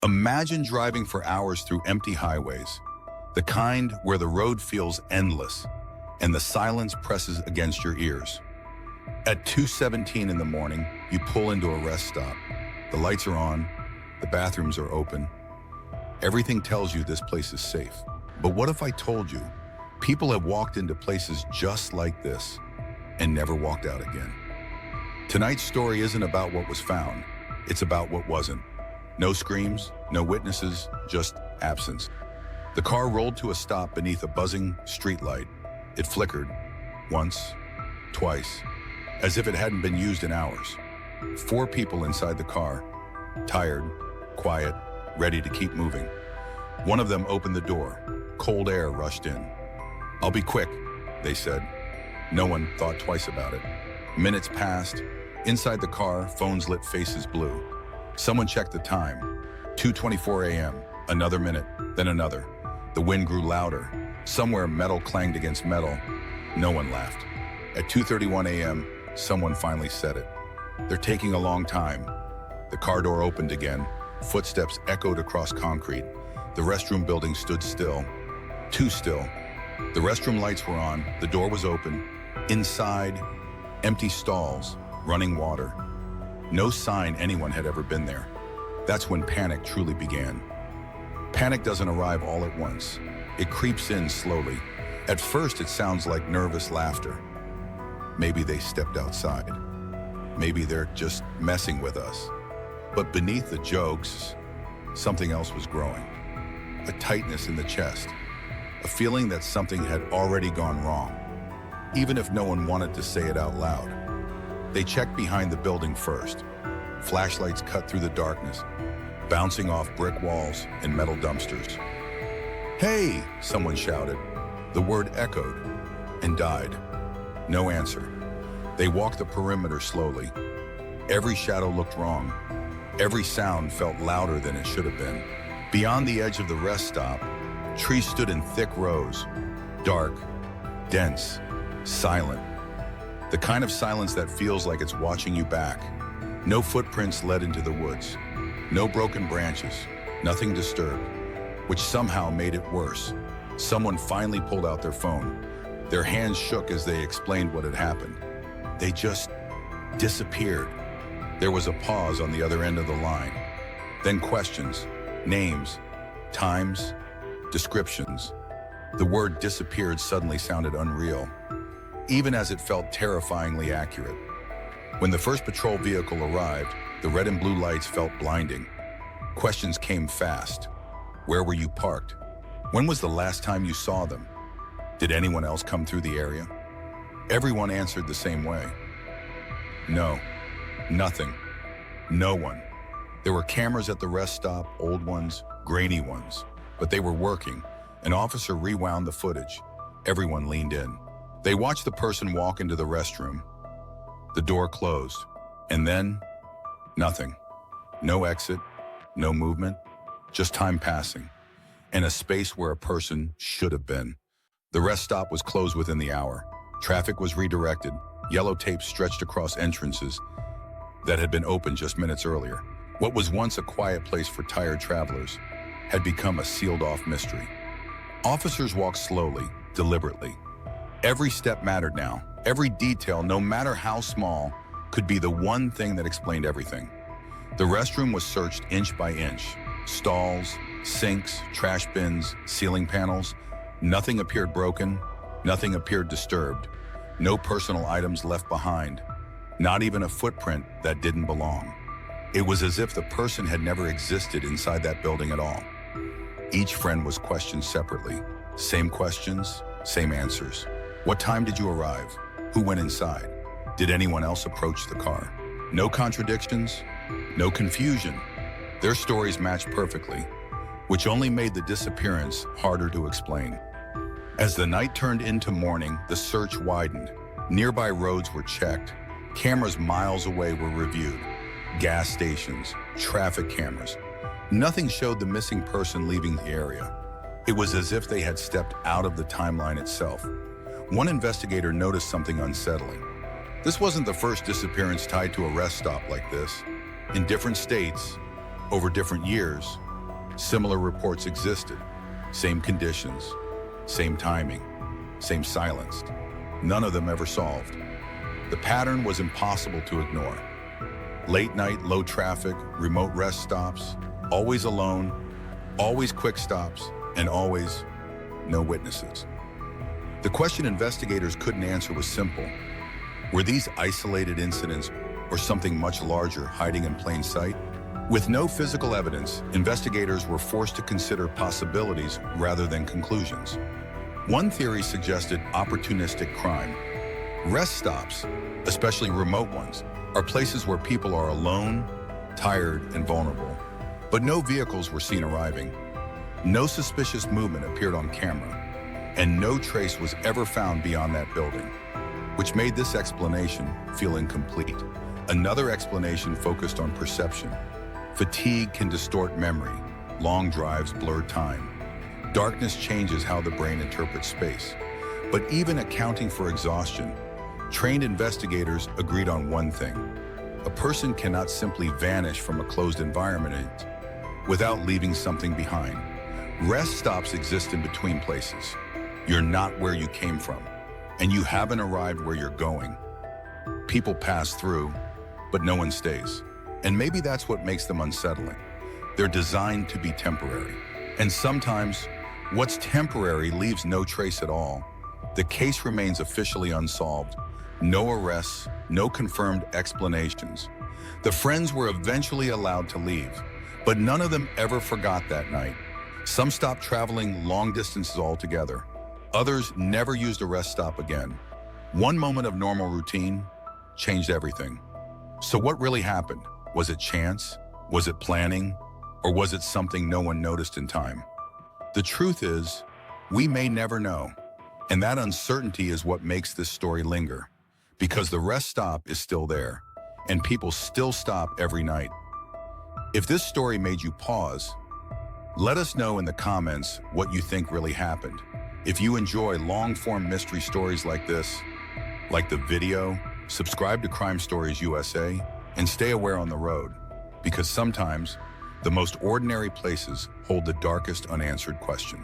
Imagine driving for hours through empty highways, the kind where the road feels endless and the silence presses against your ears. At 2:17 in the morning, you pull into a rest stop. The lights are on, the bathrooms are open. Everything tells you this place is safe. But what if I told you people have walked into places just like this and never walked out again? Tonight's story isn't about what was found, it's about what wasn't. No screams, no witnesses, just absence. The car rolled to a stop beneath a buzzing streetlight. It flickered, once, twice, as if it hadn't been used in hours. 4 people inside the car, tired, quiet, ready to keep moving. One of them opened the door. Cold air rushed in. "I'll be quick," they said. No one thought twice about it. Minutes passed. Inside the car, phones lit, faces blue. Someone checked the time. 2:24 a.m. Another minute, then another. The wind grew louder. Somewhere metal clanged against metal. No one laughed. At 2:31 a.m., someone finally said it. "They're taking a long time." The car door opened again. Footsteps echoed across concrete. The restroom building stood still. Too still. The restroom lights were on. The door was open. Inside, empty stalls, running water. No sign anyone had ever been there. That's when panic truly began. Panic doesn't arrive all at once. It creeps in slowly. At first, it sounds like nervous laughter. Maybe they stepped outside. Maybe they're just messing with us. But beneath the jokes, something else was growing. A tightness in the chest. A feeling that something had already gone wrong, even if no one wanted to say it out loud. They checked behind the building first. Flashlights cut through the darkness, bouncing off brick walls and metal dumpsters. "Hey!" someone shouted. The word echoed and died. No answer. They walked the perimeter slowly. Every shadow looked wrong. Every sound felt louder than it should have been. Beyond the edge of the rest stop, trees stood in thick rows, dark, dense, silent. The kind of silence that feels like it's watching you back. No footprints led into the woods. No broken branches, nothing disturbed, which somehow made it worse. Someone finally pulled out their phone. Their hands shook as they explained what had happened. They just disappeared. There was a pause on the other end of the line. Then questions, names, times, descriptions. The word disappeared suddenly sounded unreal, even as it felt terrifyingly accurate. When the first patrol vehicle arrived, the red and blue lights felt blinding. Questions came fast. Where were you parked? When was the last time you saw them? Did anyone else come through the area? Everyone answered the same way. No, nothing, no one. There were cameras at the rest stop, old ones, grainy ones, but they were working. An officer rewound the footage. Everyone leaned in. They watched the person walk into the restroom. The door closed, and then nothing. No exit, no movement, just time passing, and a space where a person should have been. The rest stop was closed within the hour. Traffic was redirected. Yellow tape stretched across entrances that had been opened just minutes earlier. What was once a quiet place for tired travelers had become a sealed-off mystery. Officers walked slowly, deliberately. Every step mattered now. Every detail, no matter how small, could be the one thing that explained everything. The restroom was searched inch by inch. Stalls, sinks, trash bins, ceiling panels. Nothing appeared broken. Nothing appeared disturbed. No personal items left behind. Not even a footprint that didn't belong. It was as if the person had never existed inside that building at all. Each friend was questioned separately. Same questions, same answers. What time did you arrive? Who went inside? Did anyone else approach the car? No contradictions, no confusion. Their stories matched perfectly, which only made the disappearance harder to explain. As the night turned into morning, the search widened. Nearby roads were checked. Cameras miles away were reviewed. Gas stations, traffic cameras. Nothing showed the missing person leaving the area. It was as if they had stepped out of the timeline itself. One investigator noticed something unsettling. This wasn't the first disappearance tied to a rest stop like this. In different states, over different years, Similar reports existed. Same conditions, same timing, same silence. None of them ever solved. The pattern was impossible to ignore. Late night, low traffic, remote rest stops, always alone, always quick stops, and always no witnesses. The question investigators couldn't answer was simple. Were these isolated incidents or something much larger hiding in plain sight? With no physical evidence, investigators were forced to consider possibilities rather than conclusions. One theory suggested opportunistic crime. Rest stops, especially remote ones, are places where people are alone, tired, and vulnerable. But no vehicles were seen arriving. No suspicious movement appeared on camera, and no trace was ever found beyond that building, which made this explanation feel incomplete. Another explanation focused on perception. Fatigue can distort memory. Long drives blur time. Darkness changes how the brain interprets space. But even accounting for exhaustion, trained investigators agreed on one thing. A person cannot simply vanish from a closed environment without leaving something behind. Rest stops exist in between places. You're not where you came from, and you haven't arrived where you're going. People pass through, but no one stays. And maybe that's what makes them unsettling. They're designed to be temporary. And sometimes, what's temporary leaves no trace at all. The case remains officially unsolved. No arrests, no confirmed explanations. The friends were eventually allowed to leave, but none of them ever forgot that night. Some stopped traveling long distances altogether. Others never used a rest stop again. One moment of normal routine changed everything. So what really happened? Was it chance? Was it planning? Or was it something no one noticed in time? The truth is, we may never know. And that uncertainty is what makes this story linger. Because the rest stop is still there, and people still stop every night. If this story made you pause, let us know in the comments what you think really happened. If you enjoy long-form mystery stories like this, like the video, subscribe to Crime Stories USA, and stay aware on the road, because sometimes the most ordinary places hold the darkest unanswered question.